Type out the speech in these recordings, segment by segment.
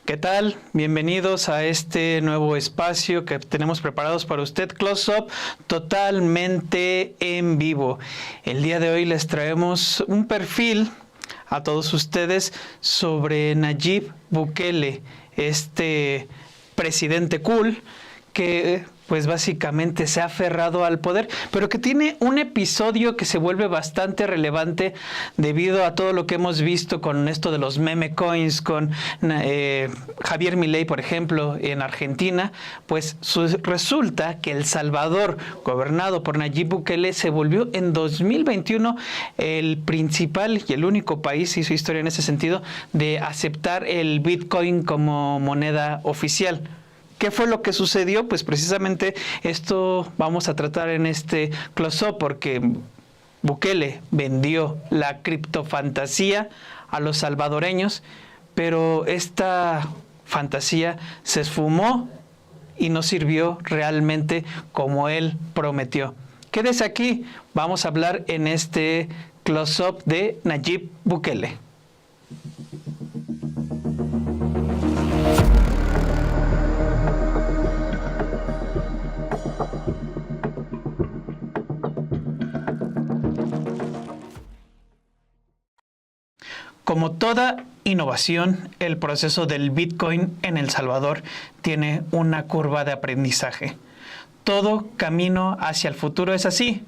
¿Qué tal? Bienvenidos a este nuevo espacio que tenemos preparados para usted, Close Up, totalmente en vivo. El día de hoy les traemos un perfil a todos ustedes sobre Nayib Bukele, este presidente cool que pues básicamente se ha aferrado al poder, pero que tiene un episodio que se vuelve bastante relevante debido a todo lo que hemos visto con esto de los meme coins, con Javier Milei, por ejemplo, en Argentina. Pues resulta que El Salvador, gobernado por Nayib Bukele, se volvió en 2021 el principal y el único país, hizo historia en ese sentido, de aceptar el Bitcoin como moneda oficial. ¿Qué fue lo que sucedió? Pues precisamente esto vamos a tratar en este close-up, porque Bukele vendió la criptofantasía a los salvadoreños, pero esta fantasía se esfumó y no sirvió realmente como él prometió. Quédese aquí, vamos a hablar en este close-up de Nayib Bukele. Como toda innovación, el proceso del Bitcoin en El Salvador tiene una curva de aprendizaje. Todo camino hacia el futuro es así,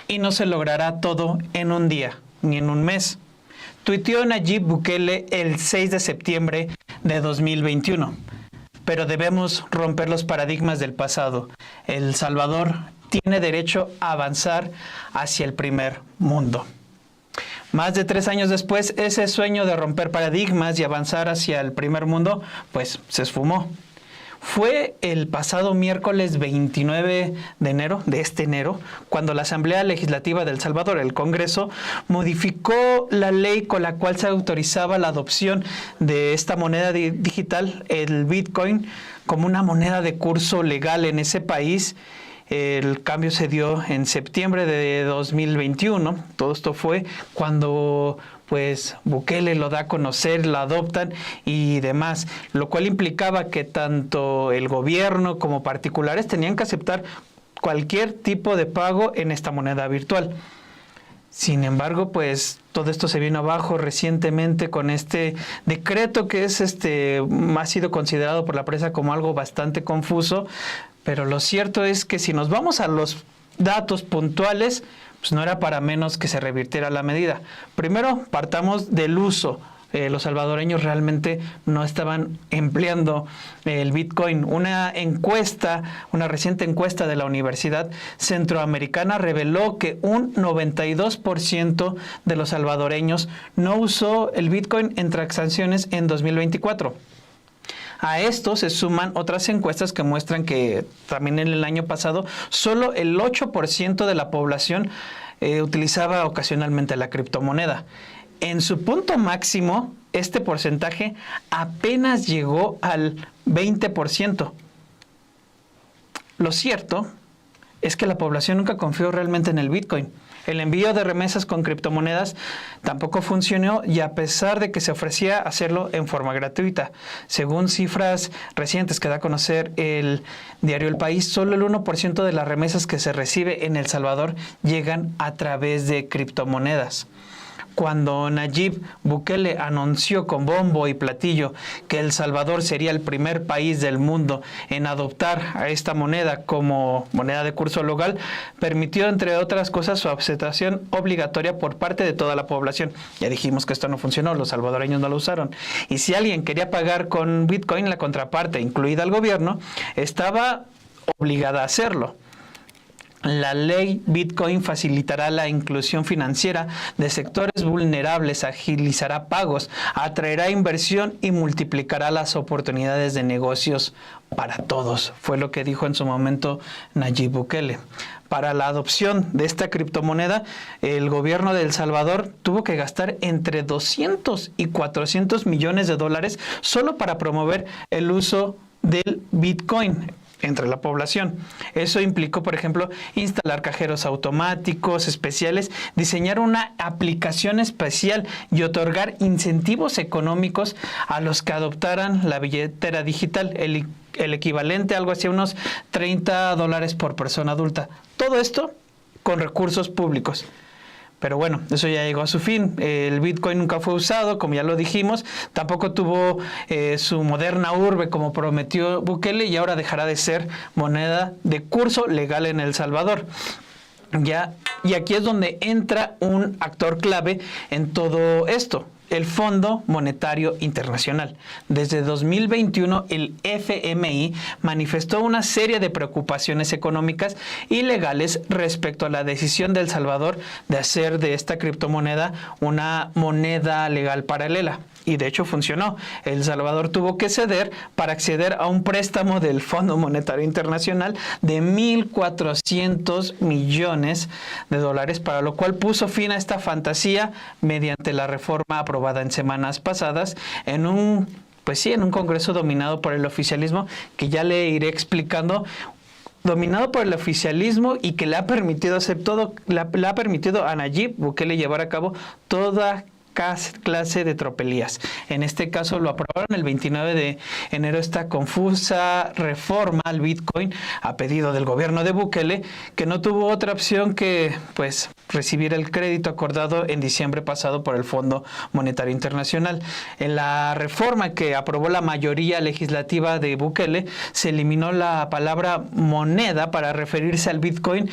y no se logrará todo en un día, ni en un mes. Tuiteó Nayib Bukele el 6 de septiembre de 2021. Pero debemos romper los paradigmas del pasado. El Salvador tiene derecho a avanzar hacia el primer mundo. Más de 3 años después, ese sueño de romper paradigmas y avanzar hacia el primer mundo, pues se esfumó. Fue el pasado miércoles 29 de enero, cuando la Asamblea Legislativa de El Salvador, el Congreso, modificó la ley con la cual se autorizaba la adopción de esta moneda digital, el Bitcoin, como una moneda de curso legal en ese país. El cambio se dio en septiembre de 2021. Todo esto fue cuando pues Bukele lo da a conocer, lo adoptan y demás, lo cual implicaba que tanto el gobierno como particulares tenían que aceptar cualquier tipo de pago en esta moneda virtual. Sin embargo, pues todo esto se vino abajo recientemente con este decreto que ha sido considerado por la prensa como algo bastante confuso. Pero lo cierto es que si nos vamos a los datos puntuales, pues no era para menos que se revirtiera la medida. Primero, partamos del uso. Los salvadoreños realmente no estaban empleando el Bitcoin. Una reciente encuesta de la Universidad Centroamericana reveló que un 92% de los salvadoreños no usó el Bitcoin en transacciones en 2024. A esto se suman otras encuestas que muestran que también en el año pasado solo el 8% de la población utilizaba ocasionalmente la criptomoneda. En su punto máximo, este porcentaje apenas llegó al 20%. Lo cierto es que la población nunca confió realmente en el Bitcoin. El envío de remesas con criptomonedas tampoco funcionó, y a pesar de que se ofrecía hacerlo en forma gratuita. Según cifras recientes que da a conocer el diario El País, solo el 1% de las remesas que se recibe en El Salvador llegan a través de criptomonedas. Cuando Nayib Bukele anunció con bombo y platillo que El Salvador sería el primer país del mundo en adoptar a esta moneda como moneda de curso legal, permitió, entre otras cosas, su aceptación obligatoria por parte de toda la población. Ya dijimos que esto no funcionó, los salvadoreños no lo usaron. Y si alguien quería pagar con Bitcoin, la contraparte, incluida el gobierno, estaba obligada a hacerlo. La ley Bitcoin facilitará la inclusión financiera de sectores vulnerables, agilizará pagos, atraerá inversión y multiplicará las oportunidades de negocios para todos. Fue lo que dijo en su momento Nayib Bukele. Para la adopción de esta criptomoneda, el gobierno de El Salvador tuvo que gastar entre 200 y 400 millones de dólares solo para promover el uso del Bitcoin. entre la población. Eso implicó, por ejemplo, instalar cajeros automáticos especiales, diseñar una aplicación especial y otorgar incentivos económicos a los que adoptaran la billetera digital, el equivalente a algo así, unos $30 por persona adulta. Todo esto con recursos públicos. Pero bueno, eso ya llegó a su fin. El Bitcoin nunca fue usado, como ya lo dijimos. Tampoco tuvo su moderna urbe como prometió Bukele y ahora dejará de ser moneda de curso legal en El Salvador. Y aquí es donde entra un actor clave en todo esto. El Fondo Monetario Internacional. Desde 2021, el FMI manifestó una serie de preocupaciones económicas y legales respecto a la decisión de El Salvador de hacer de esta criptomoneda una moneda legal paralela. Y de hecho funcionó. El Salvador tuvo que ceder para acceder a un préstamo del Fondo Monetario Internacional de 1.400 millones de dólares, para lo cual puso fin a esta fantasía mediante la reforma aprobada en semanas pasadas en un Congreso dominado por el oficialismo, que ya le iré explicando, dominado por el oficialismo y que le ha permitido a Nayib Bukele llevar a cabo toda clase de tropelías. En este caso lo aprobaron el 29 de enero esta confusa reforma al Bitcoin a pedido del gobierno de Bukele, que no tuvo otra opción que recibir el crédito acordado en diciembre pasado por el Fondo Monetario Internacional. En la reforma que aprobó la mayoría legislativa de Bukele, se eliminó la palabra moneda para referirse al Bitcoin,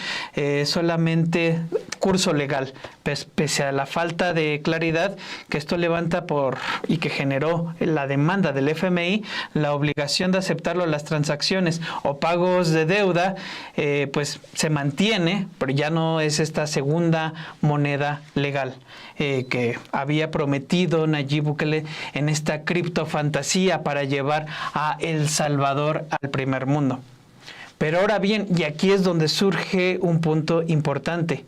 solamente curso legal, pese a la falta de claridad que esto levanta y que generó la demanda del FMI, la obligación de aceptarlo las transacciones o pagos de deuda, se mantiene, pero ya no es esta segunda moneda legal que había prometido Nayib Bukele en esta criptofantasía para llevar a El Salvador al primer mundo. Pero ahora bien, y aquí es donde surge un punto importante.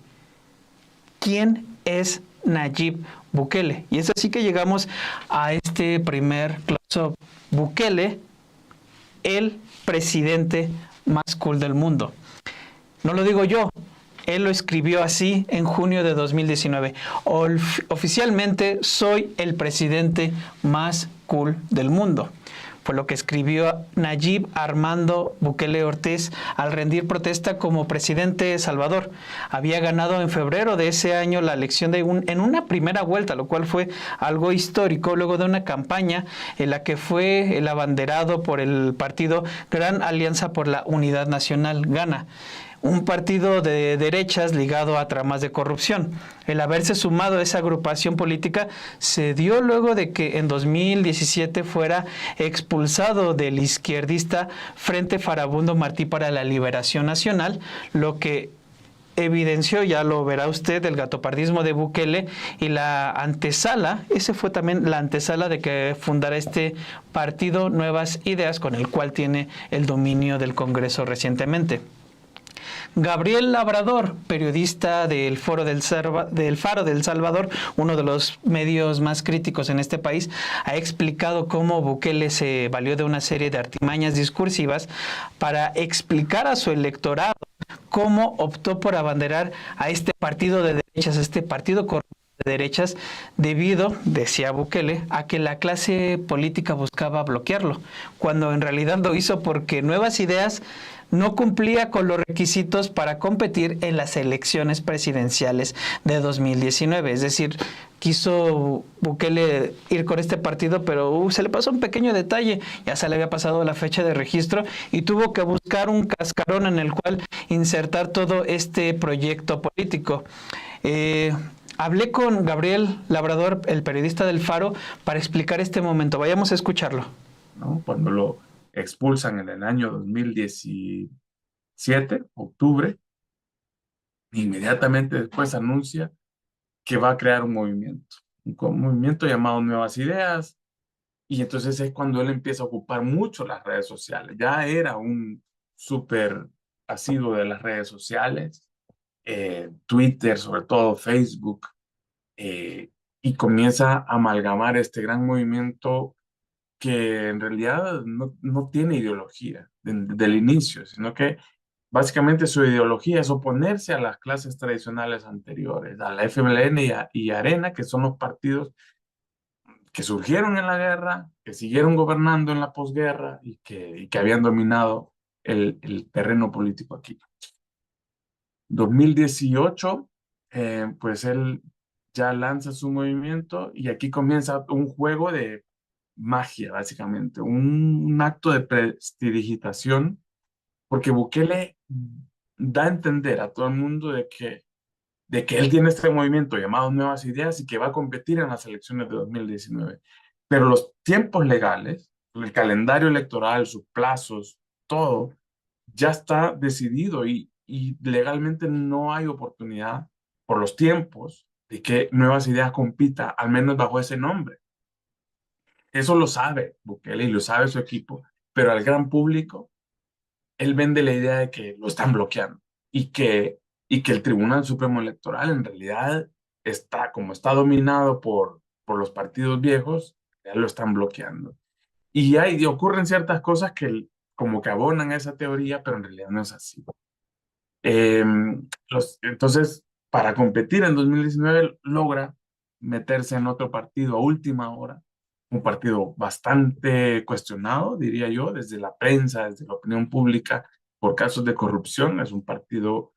¿Quién es Nayib Bukele? Y es así que llegamos a este primer close-up. Bukele, el presidente más cool del mundo. No lo digo yo, él lo escribió así en junio de 2019. Oficialmente soy el presidente más cool del mundo. Fue lo que escribió Nayib Armando Bukele Ortiz al rendir protesta como presidente de Salvador. Había ganado en febrero de ese año la elección en una primera vuelta, lo cual fue algo histórico, luego de una campaña en la que fue el abanderado por el partido Gran Alianza por la Unidad Nacional, GANA, un partido de derechas ligado a tramas de corrupción. El haberse sumado a esa agrupación política se dio luego de que en 2017 fuera expulsado del izquierdista Frente Farabundo Martí para la Liberación Nacional, lo que evidenció, ya lo verá usted, el gatopardismo de Bukele y la antesala, ese fue también la antesala de que fundara este partido Nuevas Ideas, con el cual tiene el dominio del Congreso recientemente. Gabriel Labrador, periodista del Faro del Salvador, uno de los medios más críticos en este país, ha explicado cómo Bukele se valió de una serie de artimañas discursivas para explicar a su electorado cómo optó por abanderar a este partido de derechas, este partido corrupto de derechas, debido, decía Bukele, a que la clase política buscaba bloquearlo, cuando en realidad lo hizo porque Nuevas Ideas no cumplía con los requisitos para competir en las elecciones presidenciales de 2019. Es decir, quiso Bukele ir con este partido, pero se le pasó un pequeño detalle. Ya se le había pasado la fecha de registro y tuvo que buscar un cascarón en el cual insertar todo este proyecto político. Hablé con Gabriel Labrador, el periodista del Faro, para explicar este momento. Vayamos a escucharlo. ¿No? Cuando lo expulsan en el año 2017, octubre, inmediatamente después anuncia que va a crear un movimiento llamado Nuevas Ideas, y entonces es cuando él empieza a ocupar mucho las redes sociales. Ya era un súper asiduo de las redes sociales, Twitter, sobre todo Facebook, y comienza a amalgamar este gran movimiento que en realidad no tiene ideología del inicio, sino que básicamente su ideología es oponerse a las clases tradicionales anteriores, a la FMLN y Arena, que son los partidos que surgieron en la guerra, que siguieron gobernando en la posguerra y que habían dominado el terreno político aquí. 2018, pues él ya lanza su movimiento y aquí comienza un juego de magia, básicamente, un acto de prestidigitación, porque Bukele da a entender a todo el mundo de que él tiene este movimiento llamado Nuevas Ideas y que va a competir en las elecciones de 2019. Pero los tiempos legales, el calendario electoral, sus plazos, todo, ya está decidido y legalmente no hay oportunidad por los tiempos de que Nuevas Ideas compita, al menos bajo ese nombre. Eso lo sabe Bukele y lo sabe su equipo, pero al gran público, él vende la idea de que lo están bloqueando y que el Tribunal Supremo Electoral en realidad está, como está dominado por los partidos viejos, ya lo están bloqueando. Y ocurren ciertas cosas que como que abonan a esa teoría, pero en realidad no es así. Eh, entonces, para competir en 2019, logra meterse en otro partido a última hora, un partido bastante cuestionado, diría yo, desde la prensa, desde la opinión pública, por casos de corrupción. Es un partido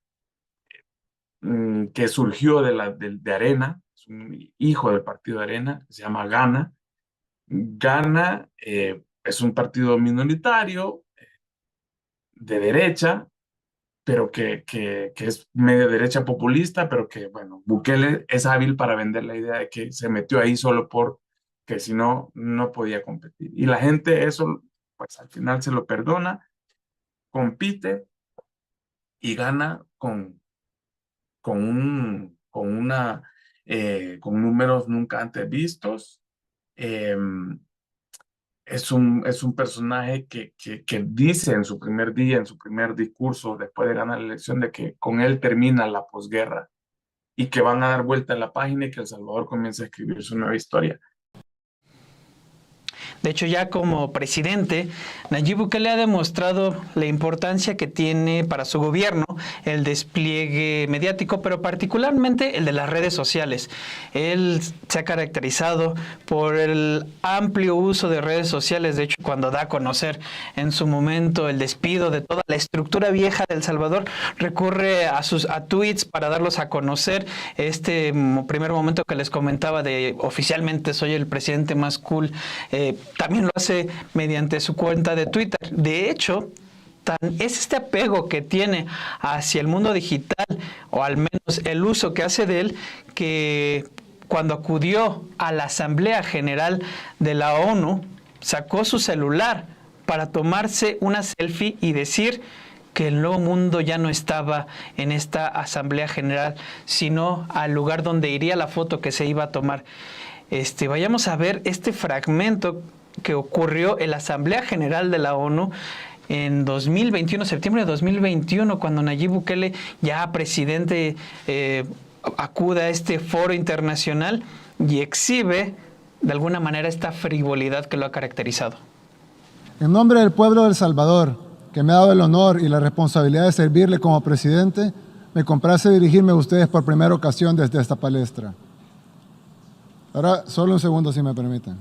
que surgió de Arena, es un hijo del partido de Arena, se llama Gana. Gana es un partido minoritario de derecha, pero que es medio derecha populista, pero que, bueno, Bukele es hábil para vender la idea de que se metió ahí solo porque si no, no podía competir. Y la gente eso, pues al final se lo perdona, compite y gana con números nunca antes vistos. Eh, es un personaje que dice en su primer día, en su primer discurso, después de ganar la elección, de que con él termina la posguerra y que van a dar vuelta a la página y que El Salvador comienza a escribir su nueva historia. De hecho, ya como presidente, Nayib Bukele ha demostrado la importancia que tiene para su gobierno el despliegue mediático, pero particularmente el de las redes sociales. Él se ha caracterizado por el amplio uso de redes sociales. De hecho, cuando da a conocer en su momento el despido de toda la estructura vieja de El Salvador, recurre a tweets para darlos a conocer. Este primer momento que les comentaba de oficialmente soy el presidente más cool, también lo hace mediante su cuenta de Twitter. De hecho, es este apego que tiene hacia el mundo digital, o al menos el uso que hace de él, que cuando acudió a la Asamblea General de la ONU, sacó su celular para tomarse una selfie y decir que el nuevo mundo ya no estaba en esta Asamblea General, sino al lugar donde iría la foto que se iba a tomar. Vayamos a ver este fragmento que ocurrió en la Asamblea General de la ONU en 2021, septiembre de 2021, cuando Nayib Bukele, ya presidente, acude a este foro internacional y exhibe de alguna manera esta frivolidad que lo ha caracterizado. En nombre del pueblo de El Salvador, que me ha dado el honor y la responsabilidad de servirle como presidente, me complace dirigirme a ustedes por primera ocasión desde esta palestra. Ahora, solo un segundo, si me permiten.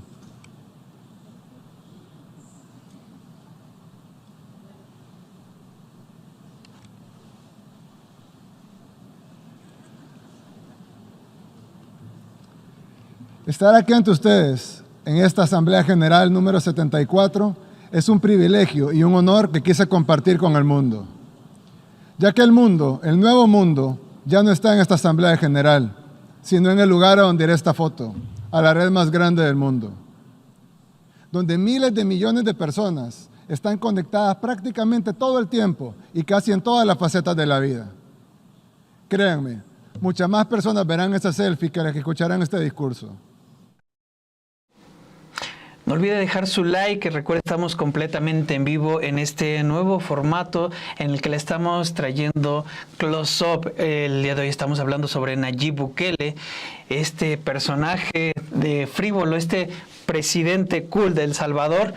Estar aquí ante ustedes en esta Asamblea General número 74 es un privilegio y un honor que quise compartir con el mundo. Ya que el mundo, el nuevo mundo, ya no está en esta Asamblea General, sino en el lugar a donde irá esta foto, a la red más grande del mundo, donde miles de millones de personas están conectadas prácticamente todo el tiempo y casi en todas las facetas de la vida. Créanme, muchas más personas verán esa selfie que las que escucharán este discurso. No olvide dejar su like, recuerde estamos completamente en vivo en este nuevo formato en el que le estamos trayendo Close Up. El día de hoy estamos hablando sobre Nayib Bukele, este personaje de frívolo, este presidente cool de El Salvador,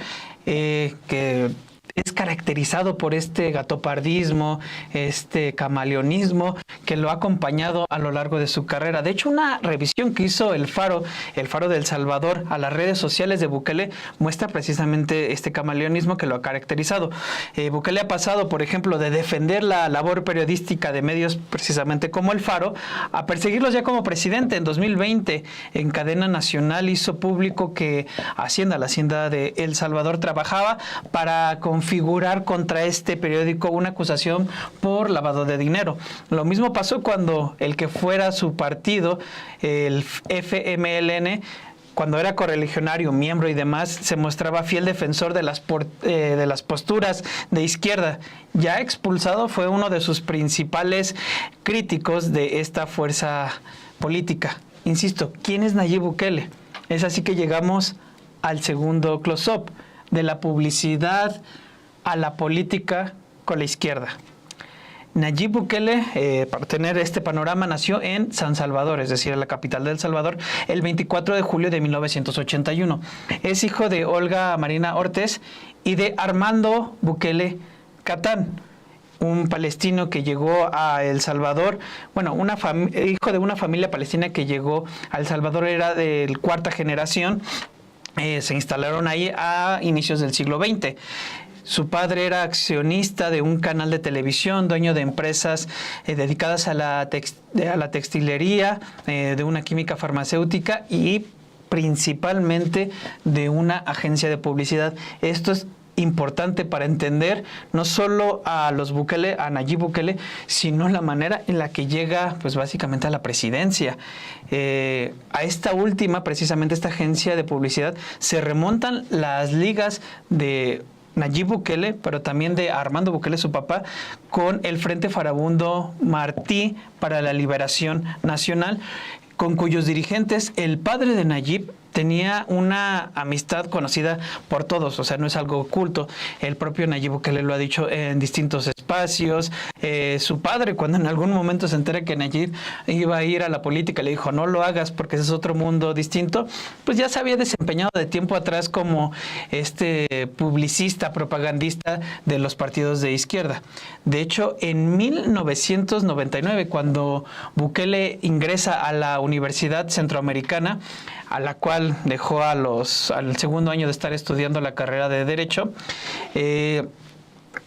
que es caracterizado por este gatopardismo, este camaleonismo que lo ha acompañado a lo largo de su carrera. De hecho, una revisión que hizo el Faro de El Salvador, a las redes sociales de Bukele, muestra precisamente este camaleonismo que lo ha caracterizado. Bukele ha pasado, por ejemplo, de defender la labor periodística de medios precisamente como el Faro, a perseguirlos ya como presidente. En 2020, en cadena nacional, hizo público que la Hacienda de El Salvador, trabajaba para configurar contra este periódico una acusación por lavado de dinero. Lo mismo pasó cuando el que fuera su partido, el FMLN, cuando era correligionario, miembro y demás, se mostraba fiel defensor de las posturas de izquierda. Ya expulsado, fue uno de sus principales críticos de esta fuerza política. Insisto, ¿quién es Nayib Bukele? Es así que llegamos al segundo close-up, de la publicidad a la política con la izquierda. Nayib Bukele, para tener este panorama, nació en San Salvador, es decir, en la capital de El Salvador, el 24 de julio de 1981. Es hijo de Olga Marina Ortiz y de Armando Bukele Catán, un palestino que llegó a El Salvador, hijo de una familia palestina que llegó a El Salvador, era de cuarta generación. Se instalaron ahí a inicios del siglo XX. Su padre era accionista de un canal de televisión, dueño de empresas dedicadas a la textilería, de una química farmacéutica y principalmente de una agencia de publicidad. Esto es importante para entender no solo a Nayib Bukele, sino la manera en la que llega, pues básicamente, a la presidencia. A esta última, precisamente esta agencia de publicidad, se remontan las ligas de Nayib Bukele, pero también de Armando Bukele, su papá, con el Frente Farabundo Martí para la Liberación Nacional, con cuyos dirigentes el padre de Nayib tenía una amistad conocida por todos, o sea, no es algo oculto. El propio Nayib Bukele lo ha dicho en distintos espacios. Su padre, cuando en algún momento se entera que Nayib iba a ir a la política, le dijo, no lo hagas porque ese es otro mundo distinto, pues ya se había desempeñado de tiempo atrás como publicista, propagandista de los partidos de izquierda. De hecho, en 1999, cuando Bukele ingresa a la Universidad Centroamericana, a la cual dejó al segundo año de estar estudiando la carrera de Derecho,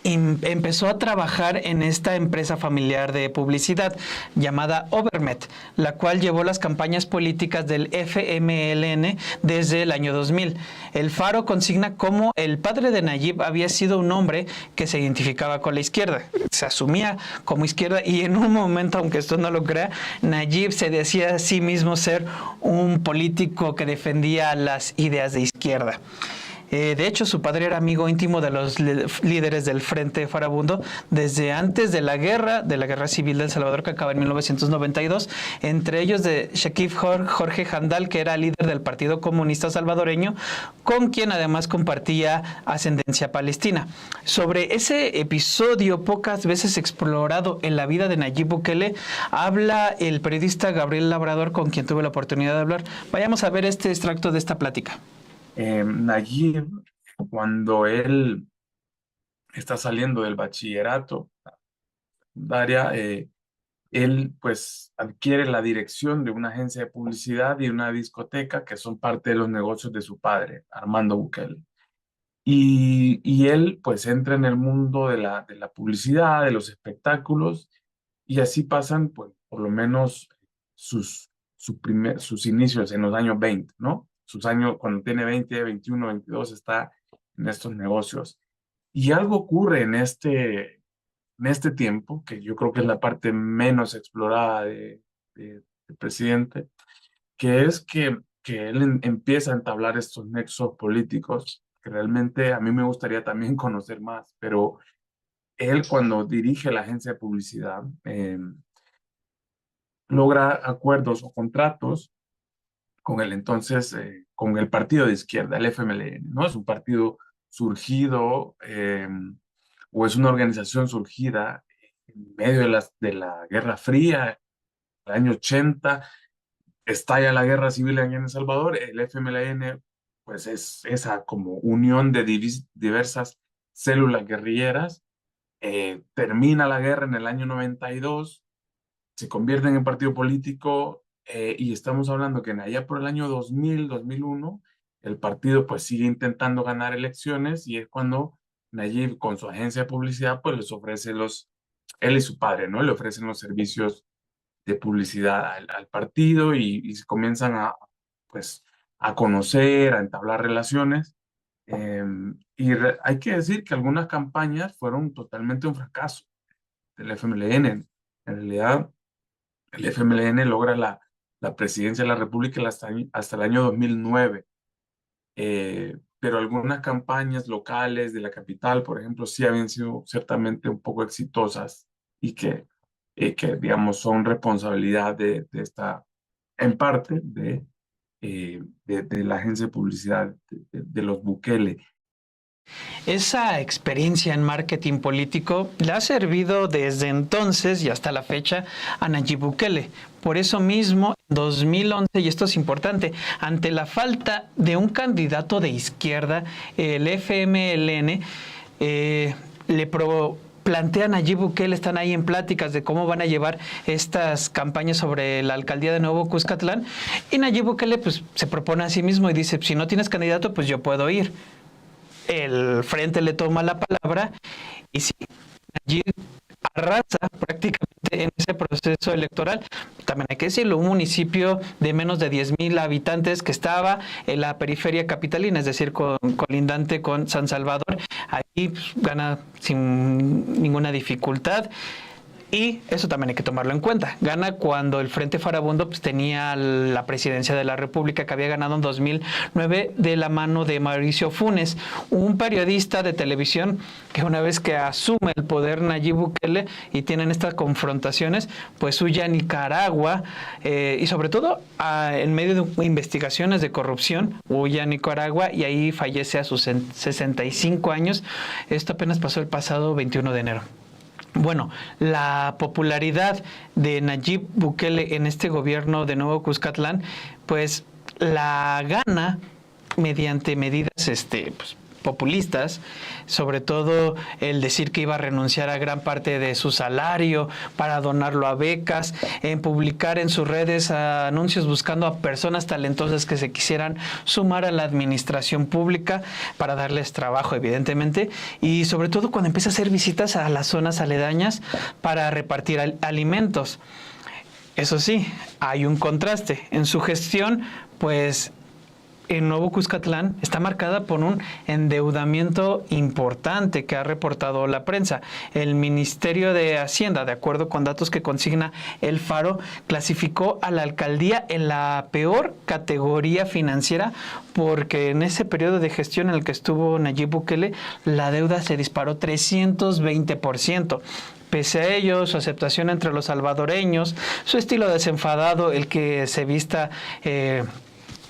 empezó a trabajar en esta empresa familiar de publicidad llamada Overmet, la cual llevó las campañas políticas del FMLN desde el año 2000. El Faro consigna cómo el padre de Nayib había sido un hombre que se identificaba con la izquierda, se asumía como izquierda, y en un momento, aunque esto no lo crea, Nayib se decía a sí mismo ser un político que defendía las ideas de izquierda. De hecho, su padre era amigo íntimo de los líderes del Frente Farabundo desde antes de la guerra civil de El Salvador, que acaba en 1992, entre ellos de Shakib Jorge Jandal, que era líder del Partido Comunista Salvadoreño, con quien además compartía ascendencia palestina. Sobre ese episodio pocas veces explorado en la vida de Nayib Bukele, habla el periodista Gabriel Labrador, con quien tuve la oportunidad de hablar. Vayamos a ver este extracto de esta plática. Nayib, cuando él está saliendo del bachillerato, secundaria, él pues adquiere la dirección de una agencia de publicidad y una discoteca que son parte de los negocios de su padre, Armando Bukele. Y él pues entra en el mundo de la publicidad, de los espectáculos, y así pasan pues por lo menos sus inicios en los años 20, ¿no? Sus años, cuando tiene 20, 21, 22, está en estos negocios. Y algo ocurre en este tiempo, que yo creo que es la parte menos explorada del presidente, que es que él empieza a entablar estos nexos políticos, que realmente a mí me gustaría también conocer más, pero él, cuando dirige la agencia de publicidad, logra acuerdos o contratos con con el partido de izquierda, el FMLN, ¿no? Es un partido surgido, o es una organización surgida en medio de la Guerra Fría, el año 80, estalla la guerra civil en El Salvador, el FMLN pues es esa como unión de diversas células guerrilleras. Termina la guerra en el año 92, se convierten en partido político, y estamos hablando que en allá por el año 2000, 2001, el partido pues sigue intentando ganar elecciones y es cuando Nayib con su agencia de publicidad pues les ofrece él y su padre, ¿no? Le ofrecen los servicios de publicidad al partido y se comienzan pues, a conocer, a entablar relaciones. Hay que decir que algunas campañas fueron totalmente un fracaso del FMLN. En realidad, el FMLN logra la presidencia de la República hasta el año 2009. Pero algunas campañas locales de la capital, por ejemplo, sí habían sido ciertamente un poco exitosas y que digamos, son responsabilidad de esta, en parte, de la agencia de publicidad de los Bukele. Esa experiencia en marketing político le ha servido desde entonces y hasta la fecha a Nayib Bukele. Por eso mismo, en 2011, y esto es importante, ante la falta de un candidato de izquierda, el FMLN plantea a Nayib Bukele, están ahí en pláticas de cómo van a llevar estas campañas sobre la alcaldía de Nuevo Cuscatlán, y Nayib Bukele pues, se propone a sí mismo y dice, si no tienes candidato, pues yo puedo ir. El frente le toma la palabra y sí, allí arrasa prácticamente en ese proceso electoral. También hay que decirlo, un municipio de menos de 10,000 habitantes que estaba en la periferia capitalina, es decir, colindante con San Salvador, ahí pues, gana sin ninguna dificultad. Y eso también hay que tomarlo en cuenta. Gana cuando el Frente Farabundo pues, tenía la presidencia de la República, que había ganado en 2009 de la mano de Mauricio Funes, un periodista de televisión que una vez que asume el poder Nayib Bukele y tienen estas confrontaciones, pues huye a Nicaragua y sobre todo en medio de investigaciones de corrupción, huye a Nicaragua y ahí fallece a sus 65 años. Esto apenas pasó el pasado 21 de enero. Bueno, la popularidad de Nayib Bukele en este gobierno de Nuevo Cuscatlán, pues la gana mediante medidas pues, populistas, sobre todo el decir que iba a renunciar a gran parte de su salario para donarlo a becas, en publicar en sus redes anuncios buscando a personas talentosas que se quisieran sumar a la administración pública para darles trabajo, evidentemente, y sobre todo cuando empieza a hacer visitas a las zonas aledañas para repartir alimentos. Eso sí, hay un contraste. En su gestión, pues en Nuevo Cuscatlán está marcada por un endeudamiento importante que ha reportado la prensa. El Ministerio de Hacienda, de acuerdo con datos que consigna El Faro, clasificó a la alcaldía en la peor categoría financiera porque en ese periodo de gestión en el que estuvo Nayib Bukele, la deuda se disparó 320%. Pese a ello, su aceptación entre los salvadoreños, su estilo desenfadado, el que se vista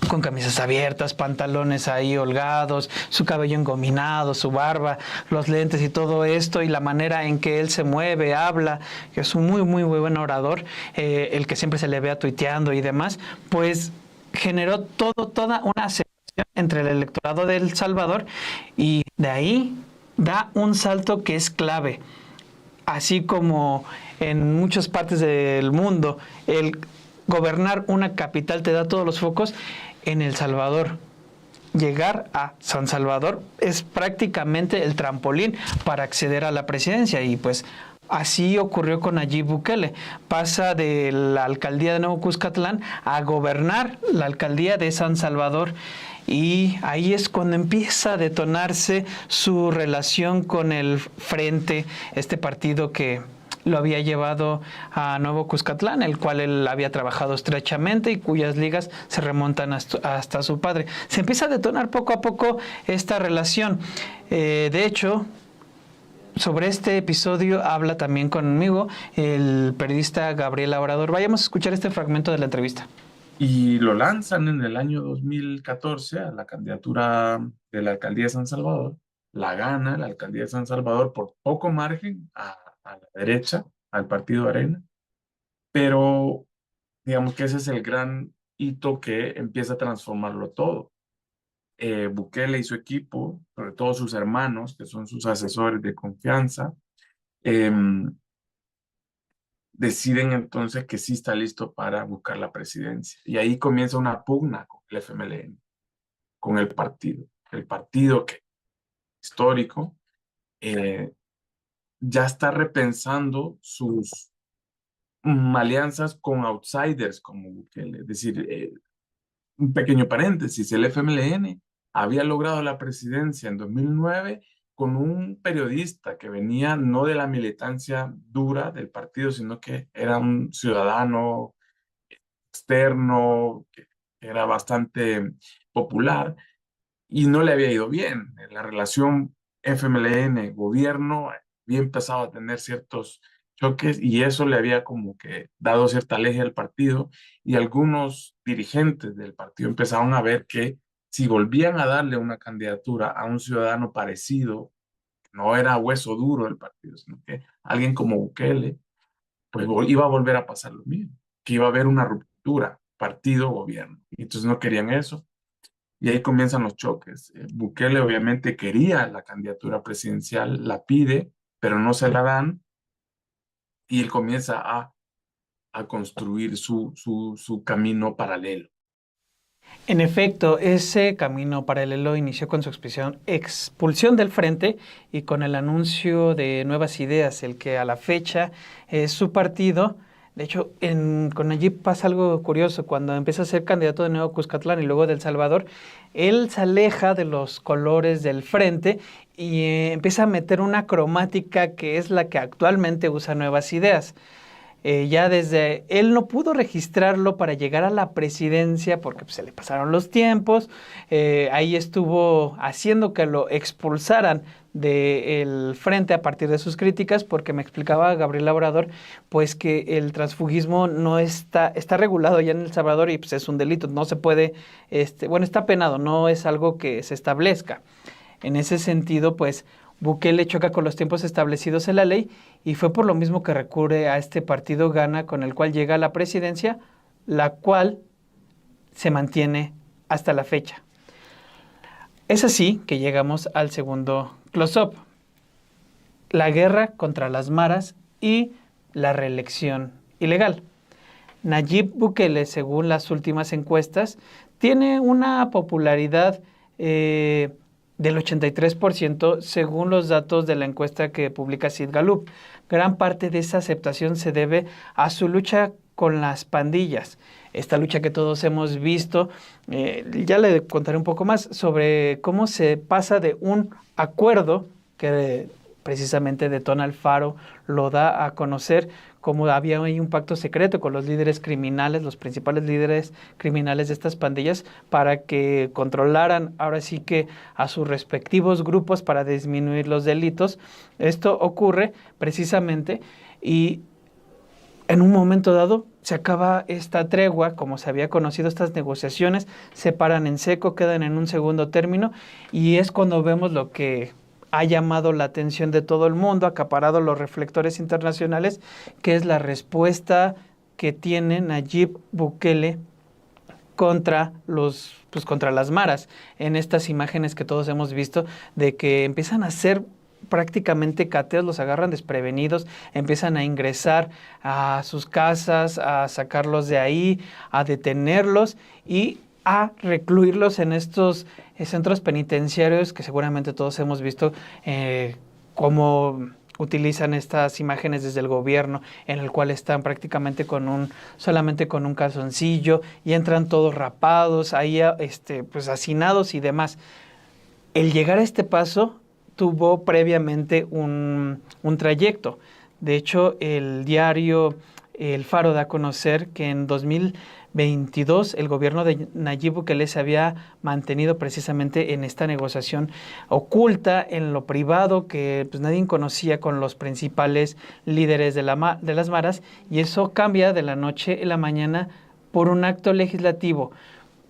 con camisas abiertas, pantalones ahí holgados, su cabello engominado, su barba, los lentes y todo esto, y la manera en que él se mueve, habla, que es un muy buen orador, el que siempre se le vea tuiteando y demás, pues generó toda una aceptación entre el electorado de El Salvador, y de ahí da un salto que es clave. Así como en muchas partes del mundo el gobernar una capital te da todos los focos, en El Salvador llegar a San Salvador es prácticamente el trampolín para acceder a la presidencia, y pues así ocurrió con Nayib Bukele. Pasa de la alcaldía de Nuevo Cuscatlán a gobernar la alcaldía de San Salvador. Y ahí es cuando empieza a detonarse su relación con el Frente, este partido que lo había llevado a Nuevo Cuscatlán, el cual él había trabajado estrechamente y cuyas ligas se remontan hasta su padre. Se empieza a detonar poco a poco esta relación. De hecho, sobre este episodio habla también conmigo el periodista Gabriel Obrador. Vayamos a escuchar este fragmento de la entrevista. Y lo lanzan en el año 2014 a la candidatura de la alcaldía de San Salvador. La gana la alcaldía de San Salvador por poco margen a la derecha, al partido Arena. Pero digamos que ese es el gran hito que empieza a transformarlo todo. Bukele y su equipo, sobre todo sus hermanos, que son sus asesores de confianza, deciden entonces que sí está listo para buscar la presidencia. Y ahí comienza una pugna con el FMLN, con el partido que histórico, ya está repensando sus alianzas con outsiders como Bukele. Es decir, un pequeño paréntesis, el FMLN había logrado la presidencia en 2009 con un periodista que venía no de la militancia dura del partido, sino que era un ciudadano externo, que era bastante popular y no le había ido bien. La relación FMLN-gobierno había empezado a tener ciertos choques y eso le había como que dado cierta aleje al partido y algunos dirigentes del partido empezaron a ver que si volvían a darle una candidatura a un ciudadano parecido, no era hueso duro del partido, sino que alguien como Bukele, pues iba a volver a pasar lo mismo, que iba a haber una ruptura partido-gobierno. Y entonces no querían eso. Y ahí comienzan los choques. Bukele obviamente quería la candidatura presidencial, la pide, pero no se la dan. Y él comienza a construir su camino paralelo. En efecto, ese camino paralelo inició con su expulsión del frente y con el anuncio de Nuevas Ideas, el que a la fecha es su partido. De hecho, con Nayib pasa algo curioso. Cuando empieza a ser candidato de Nuevo Cuscatlán y luego de El Salvador, él se aleja de los colores del frente y empieza a meter una cromática que es la que actualmente usa Nuevas Ideas. Ya desde él no pudo registrarlo para llegar a la presidencia porque pues, se le pasaron los tiempos. Ahí estuvo haciendo que lo expulsaran del frente a partir de sus críticas, porque me explicaba Gabriel Labrador pues que el transfugismo no está regulado ya en El Salvador y pues es un delito, no se puede, está penado, no es algo que se establezca. En ese sentido, pues Bukele choca con los tiempos establecidos en la ley y fue por lo mismo que recurre a este partido Gana, con el cual llega a la presidencia, la cual se mantiene hasta la fecha. Es así que llegamos al segundo close-up: la guerra contra las maras y la reelección ilegal. Nayib Bukele, según las últimas encuestas, tiene una popularidad del 83% según los datos de la encuesta que publica Sid Gallup. Gran parte de esa aceptación se debe a su lucha con las pandillas. Esta lucha que todos hemos visto, ya le contaré un poco más sobre cómo se pasa de un acuerdo que precisamente detona el Faro, lo da a conocer, como había ahí un pacto secreto con los líderes criminales, los principales líderes criminales de estas pandillas, para que controlaran ahora sí que a sus respectivos grupos para disminuir los delitos. Esto ocurre precisamente y en un momento dado se acaba esta tregua, como se había conocido, estas negociaciones se paran en seco, quedan en un segundo término y es cuando vemos lo que ha llamado la atención de todo el mundo, ha acaparado los reflectores internacionales, que es la respuesta que tiene Nayib Bukele contra las maras, en estas imágenes que todos hemos visto, de que empiezan a hacer prácticamente cateos, los agarran desprevenidos, empiezan a ingresar a sus casas, a sacarlos de ahí, a detenerlos y a recluirlos en estos centros penitenciarios que seguramente todos hemos visto cómo utilizan estas imágenes desde el gobierno, en el cual están prácticamente solamente con un calzoncillo y entran todos rapados, ahí pues hacinados y demás. El llegar a este paso tuvo previamente un trayecto. De hecho, el diario El Faro da a conocer que en 2022 el gobierno de Nayib Bukele se había mantenido precisamente en esta negociación oculta, en lo privado, que pues nadie conocía, con los principales líderes de las maras, y eso cambia de la noche a la mañana por un acto legislativo.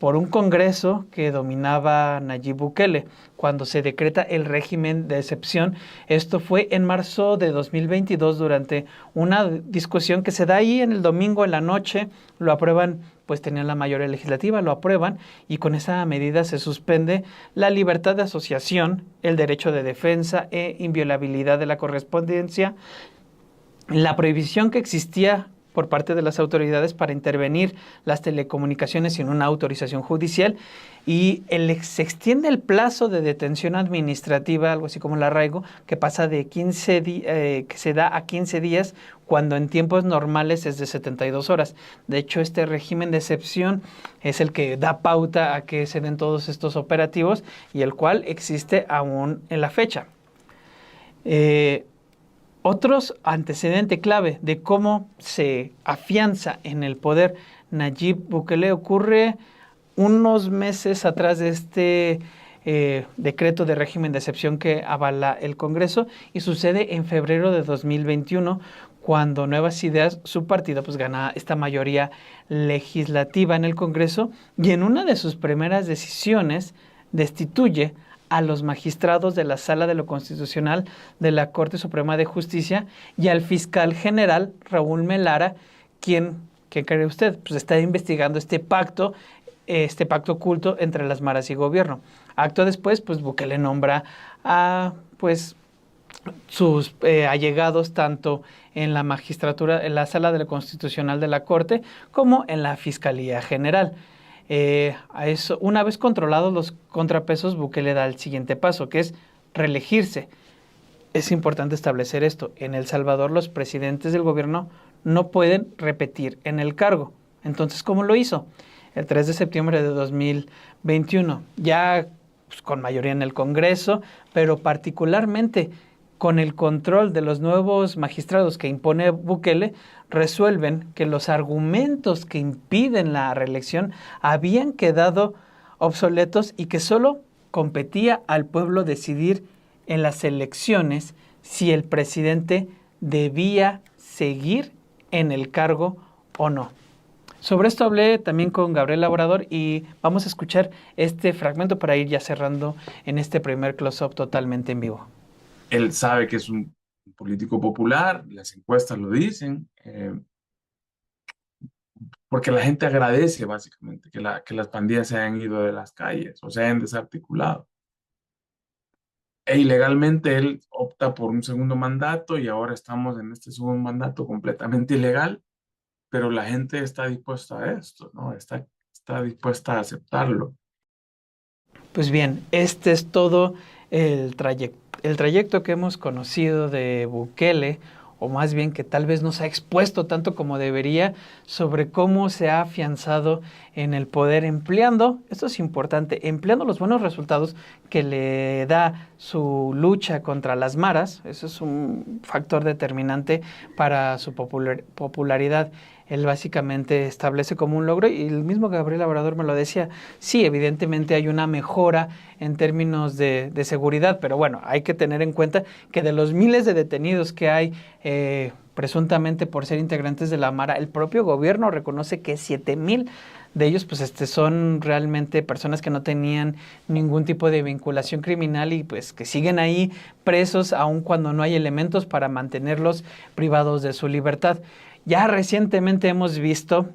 por un Congreso que dominaba Nayib Bukele cuando se decreta el régimen de excepción. Esto fue en marzo de 2022 durante una discusión que se da ahí en el domingo en la noche. Lo aprueban, pues tenían la mayoría legislativa, lo aprueban y con esa medida se suspende la libertad de asociación, el derecho de defensa e inviolabilidad de la correspondencia, la prohibición que existía por parte de las autoridades para intervenir las telecomunicaciones sin una autorización judicial y se extiende el plazo de detención administrativa, algo así como el arraigo, que pasa de 15 que se da a 15 días cuando en tiempos normales es de 72 horas. De hecho, este régimen de excepción es el que da pauta a que se den todos estos operativos y el cual existe aún en la fecha. Otros antecedentes clave de cómo se afianza en el poder Nayib Bukele ocurre unos meses atrás de este decreto de régimen de excepción que avala el Congreso y sucede en febrero de 2021 cuando Nuevas Ideas, su partido, pues gana esta mayoría legislativa en el Congreso y en una de sus primeras decisiones destituye a los magistrados de la Sala de lo Constitucional de la Corte Suprema de Justicia y al fiscal general Raúl Melara, quien, ¿qué cree usted? Pues está investigando este pacto oculto entre las maras y gobierno. Acto después, pues Bukele nombra a pues sus allegados tanto en la magistratura, en la Sala de lo Constitucional de la Corte, como en la Fiscalía General. A eso, una vez controlados los contrapesos, Bukele da el siguiente paso, que es reelegirse. Es importante establecer esto. En El Salvador, los presidentes del gobierno no pueden repetir en el cargo. Entonces, ¿cómo lo hizo? El 3 de septiembre de 2021, ya pues, con mayoría en el Congreso, pero particularmente con el control de los nuevos magistrados que impone Bukele, resuelven que los argumentos que impiden la reelección habían quedado obsoletos y que solo competía al pueblo decidir en las elecciones si el presidente debía seguir en el cargo o no. Sobre esto hablé también con Gabriel Labrador y vamos a escuchar este fragmento para ir ya cerrando en este primer close-up totalmente en vivo. Él sabe que es un político popular, las encuestas lo dicen, porque la gente agradece básicamente que las pandillas se hayan ido de las calles o se hayan desarticulado. E ilegalmente él opta por un segundo mandato y ahora estamos en este segundo mandato completamente ilegal, pero la gente está dispuesta a esto, ¿no? Está dispuesta a aceptarlo. Pues bien, este es todo el trayecto que hemos conocido de Bukele, o más bien que tal vez no se ha expuesto tanto como debería, sobre cómo se ha afianzado en el poder empleando, esto es importante, empleando los buenos resultados que le da su lucha contra las maras. Eso es un factor determinante para su popularidad. Él básicamente establece como un logro, y el mismo Gabriel Labrador me lo decía, sí, evidentemente hay una mejora en términos de seguridad, pero bueno, hay que tener en cuenta que de los miles de detenidos que hay presuntamente por ser integrantes de la Mara, el propio gobierno reconoce que 7,000 de ellos pues son realmente personas que no tenían ningún tipo de vinculación criminal y pues que siguen ahí presos aun cuando no hay elementos para mantenerlos privados de su libertad. Ya recientemente hemos visto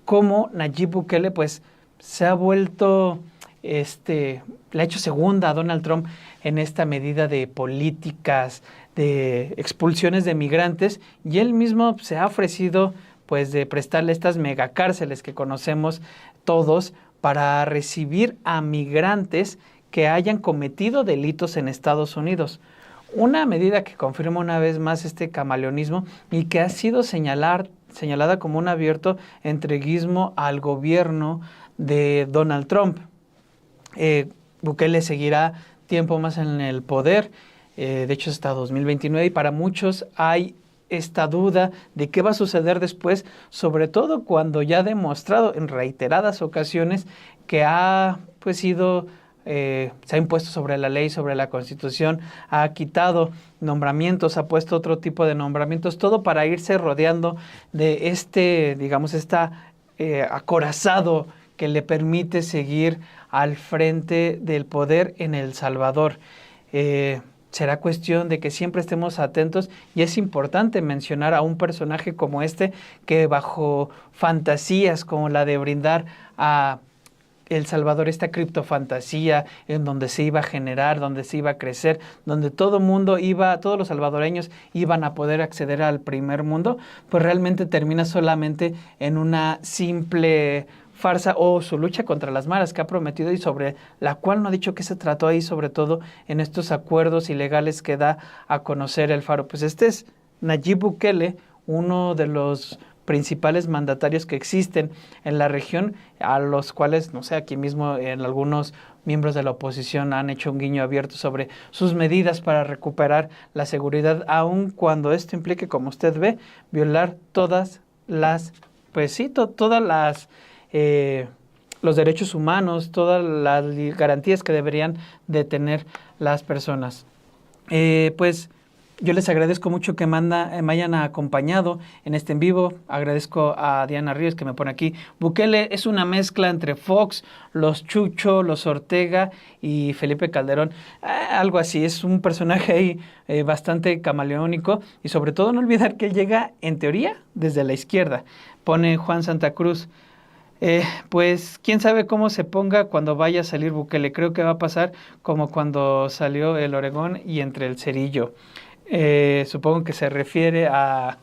cómo Nayib Bukele pues se ha vuelto, le ha hecho segunda a Donald Trump en esta medida de políticas, de expulsiones de migrantes, y él mismo se ha ofrecido pues de prestarle estas megacárceles que conocemos todos para recibir a migrantes que hayan cometido delitos en Estados Unidos. Una medida que confirma una vez más este camaleonismo y que ha sido señalada como un abierto entreguismo al gobierno de Donald Trump. Bukele seguirá tiempo más en el poder, de hecho hasta 2029, y para muchos hay esta duda de qué va a suceder después, sobre todo cuando ya ha demostrado en reiteradas ocasiones que ha pues sido... se ha impuesto sobre la ley, sobre la Constitución, ha quitado nombramientos, ha puesto otro tipo de nombramientos, todo para irse rodeando de acorazado que le permite seguir al frente del poder en El Salvador. Será cuestión de que siempre estemos atentos, y es importante mencionar a un personaje como este que bajo fantasías como la de brindar a El Salvador esta criptofantasía en donde se iba a generar, donde se iba a crecer, donde todos los salvadoreños iban a poder acceder al primer mundo, pues realmente termina solamente en una simple farsa, o su lucha contra las maras que ha prometido y sobre la cual no ha dicho qué se trató ahí, sobre todo en estos acuerdos ilegales que da a conocer el Faro. Pues este es Nayib Bukele, uno de los principales mandatarios que existen en la región, a los cuales, no sé, aquí mismo en algunos miembros de la oposición han hecho un guiño abierto sobre sus medidas para recuperar la seguridad, aun cuando esto implique, como usted ve, violar todas las, pues sí, todas las los derechos humanos, todas las garantías que deberían de tener las personas. Pues yo les agradezco mucho que me hayan acompañado en este en vivo. Agradezco a Diana Ríos que me pone aquí. Bukele es una mezcla entre Fox, los Chucho, los Ortega y Felipe Calderón. Algo así, es un personaje ahí bastante camaleónico, y sobre todo no olvidar que él llega, en teoría, desde la izquierda. Pone Juan Santa Cruz. Pues quién sabe cómo se ponga cuando vaya a salir Bukele. Creo que va a pasar como cuando salió el Oregón y entre el Cerillo. Supongo que se refiere a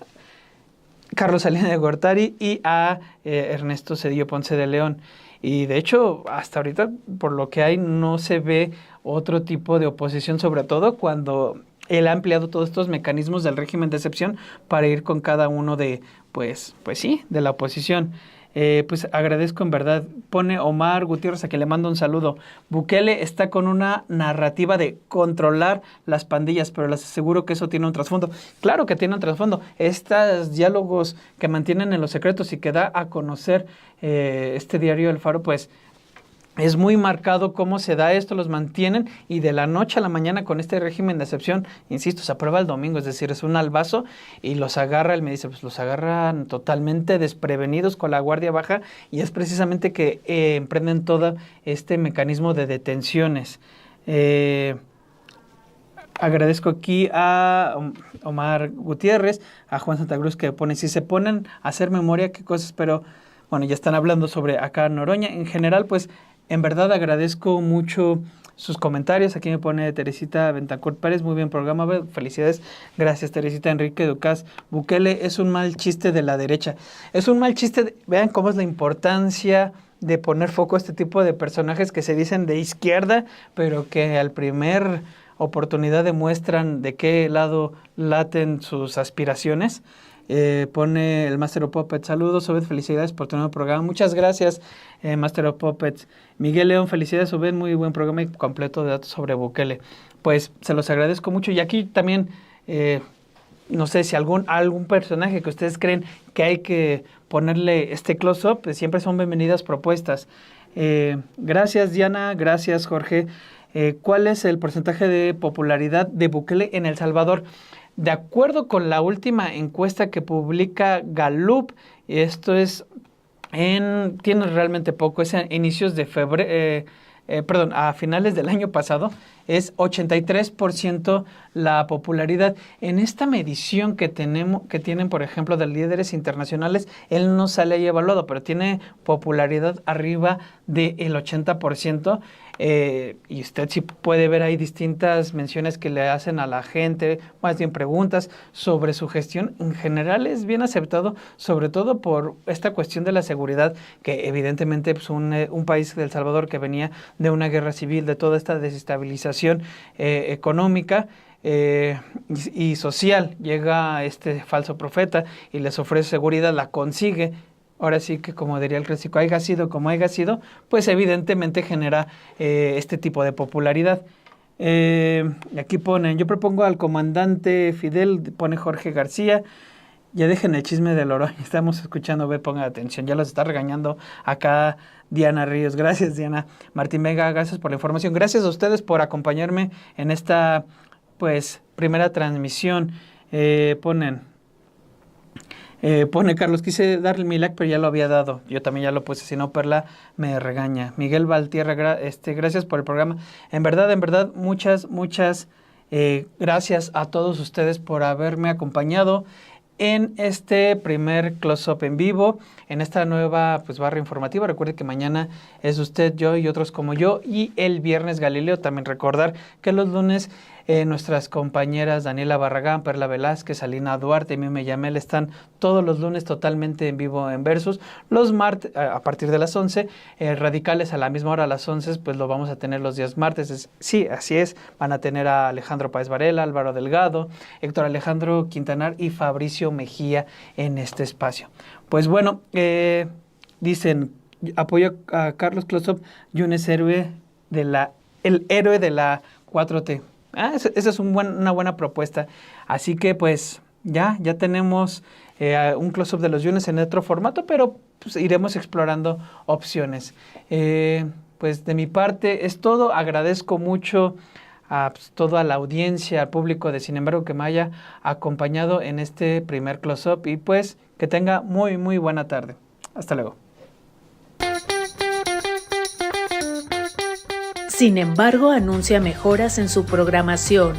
Carlos Salinas de Gortari y a Ernesto Zedillo Ponce de León. Y de hecho, hasta ahorita, por lo que hay, no se ve otro tipo de oposición, sobre todo cuando él ha empleado todos estos mecanismos del régimen de excepción para ir con cada uno de, pues sí, de la oposición. Pues agradezco en verdad. Pone Omar Gutiérrez, a quien le mando un saludo. Bukele está con una narrativa de controlar las pandillas, pero les aseguro que eso tiene un trasfondo. Claro que tiene un trasfondo. Estos diálogos que mantienen en los secretos y que da a conocer este diario El Faro, pues es muy marcado cómo se da esto, los mantienen, y de la noche a la mañana con este régimen de excepción, insisto, se aprueba el domingo, es decir, es un albazo, y los agarra, él me dice, pues los agarran totalmente desprevenidos con la guardia baja, y es precisamente que emprenden todo este mecanismo de detenciones. Agradezco aquí a Omar Gutiérrez, a Juan Santa Cruz, que pone, si se ponen a hacer memoria, qué cosas, pero bueno, ya están hablando sobre acá Noroña. En general, pues en verdad agradezco mucho sus comentarios. Aquí me pone Teresita Bentancur Pérez, muy bien programa, felicidades. Gracias, Teresita. Enrique Ducas, Bukele es un mal chiste de la derecha. Es un mal chiste, vean cómo es la importancia de poner foco a este tipo de personajes que se dicen de izquierda, pero que al primer oportunidad demuestran de qué lado laten sus aspiraciones. Pone el Master of Puppets, saludos, Obed, felicidades por tu nuevo programa. Muchas gracias, Master of Puppets. Miguel León, felicidades, Obed, muy buen programa y completo de datos sobre Bukele. Pues se los agradezco mucho. Y aquí también, no sé si algún personaje que ustedes creen que hay que ponerle este close-up, pues siempre son bienvenidas propuestas. Gracias, Diana, gracias, Jorge. ¿Cuál es el porcentaje de popularidad de Bukele en El Salvador? De acuerdo con la última encuesta que publica Gallup, esto es tiene realmente poco, es a inicios de febrero, a finales del año pasado, es 83% la popularidad. En esta medición que tienen, por ejemplo, de líderes internacionales, él no sale ahí evaluado, pero tiene popularidad arriba del 80%. Y usted sí puede ver ahí distintas menciones que le hacen a la gente, más bien preguntas sobre su gestión. En general es bien aceptado, sobre todo por esta cuestión de la seguridad, que evidentemente pues, un país de El Salvador que venía de una guerra civil, de toda esta desestabilización económica y social, llega este falso profeta y les ofrece seguridad, la consigue. Ahora sí que, como diría el clásico, haya sido como haya sido, pues evidentemente genera este tipo de popularidad. Aquí ponen, yo propongo al comandante Fidel, pone Jorge García. Ya dejen el chisme del Oroño, estamos escuchando, pongan atención, ya los está regañando acá Diana Ríos. Gracias, Diana. Martín Vega, gracias por la información. Gracias a ustedes por acompañarme en esta, pues, primera transmisión. Ponen... Pone Carlos, quise darle mi like, pero ya lo había dado. Yo también ya lo puse, si no, Perla me regaña. Miguel Valtierra, gracias por el programa. En verdad, muchas gracias a todos ustedes por haberme acompañado en este primer close-up en vivo, en esta nueva barra informativa. Recuerde que mañana es usted, yo y otros como yo, y el viernes Galileo. También recordar que los lunes nuestras compañeras Daniela Barragán, Perla Velázquez, Alina Duarte y Mime Yamel están todos los lunes totalmente en vivo en Versus. Los martes, a partir de las 11, Radicales a la misma hora, a las 11, pues lo vamos a tener los días martes. Sí, así es, van a tener a Alejandro Páez Varela, Álvaro Delgado, Héctor Alejandro Quintanar y Fabricio Mejía en este espacio. Pues bueno, dicen, apoyo a Carlos Closop, Yunes héroe el héroe de la 4T. Esa es una buena propuesta. Así que pues ya tenemos un close-up de los Yunes en otro formato, pero pues, iremos explorando opciones. Pues de mi parte es todo. Agradezco mucho a toda la audiencia, al público de Sin embargo que me haya acompañado en este primer close-up y pues que tenga muy buena tarde. Hasta luego. Sin embargo, anuncia mejoras en su programación.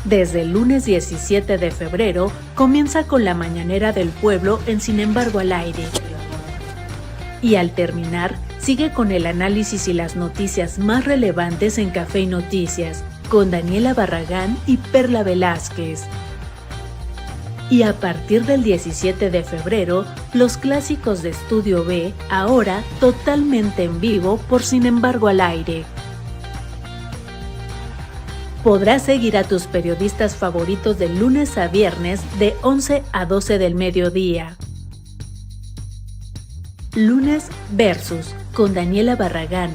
Desde el lunes 17 de febrero, comienza con la Mañanera del Pueblo en Sin embargo al aire. Y al terminar, sigue con el análisis y las noticias más relevantes en Café y Noticias, con Daniela Barragán y Perla Velázquez. Y a partir del 17 de febrero, los clásicos de Estudio B, ahora totalmente en vivo por Sin embargo al aire. Podrás seguir a tus periodistas favoritos de lunes a viernes de 11 a 12 del mediodía. Lunes Versus, con Daniela Barragán,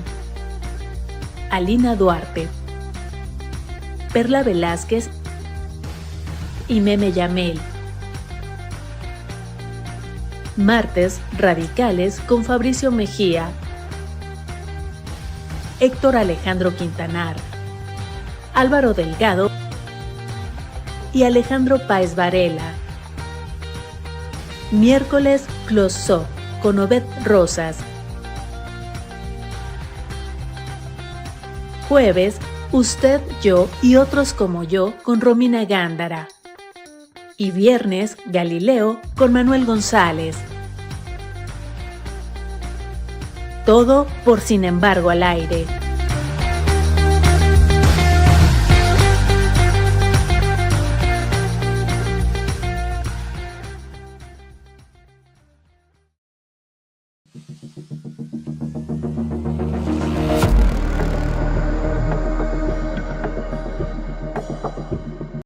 Alina Duarte, Perla Velázquez y Meme Yamel. Martes, Radicales con Fabricio Mejía, Héctor Alejandro Quintanar, Álvaro Delgado y Alejandro Páez Varela. Miércoles, Close-up con Obed Rosas. Jueves, Usted, Yo y otros como yo con Romina Gándara. Y viernes, Galileo con Manuel González. Todo por Sin embargo al aire.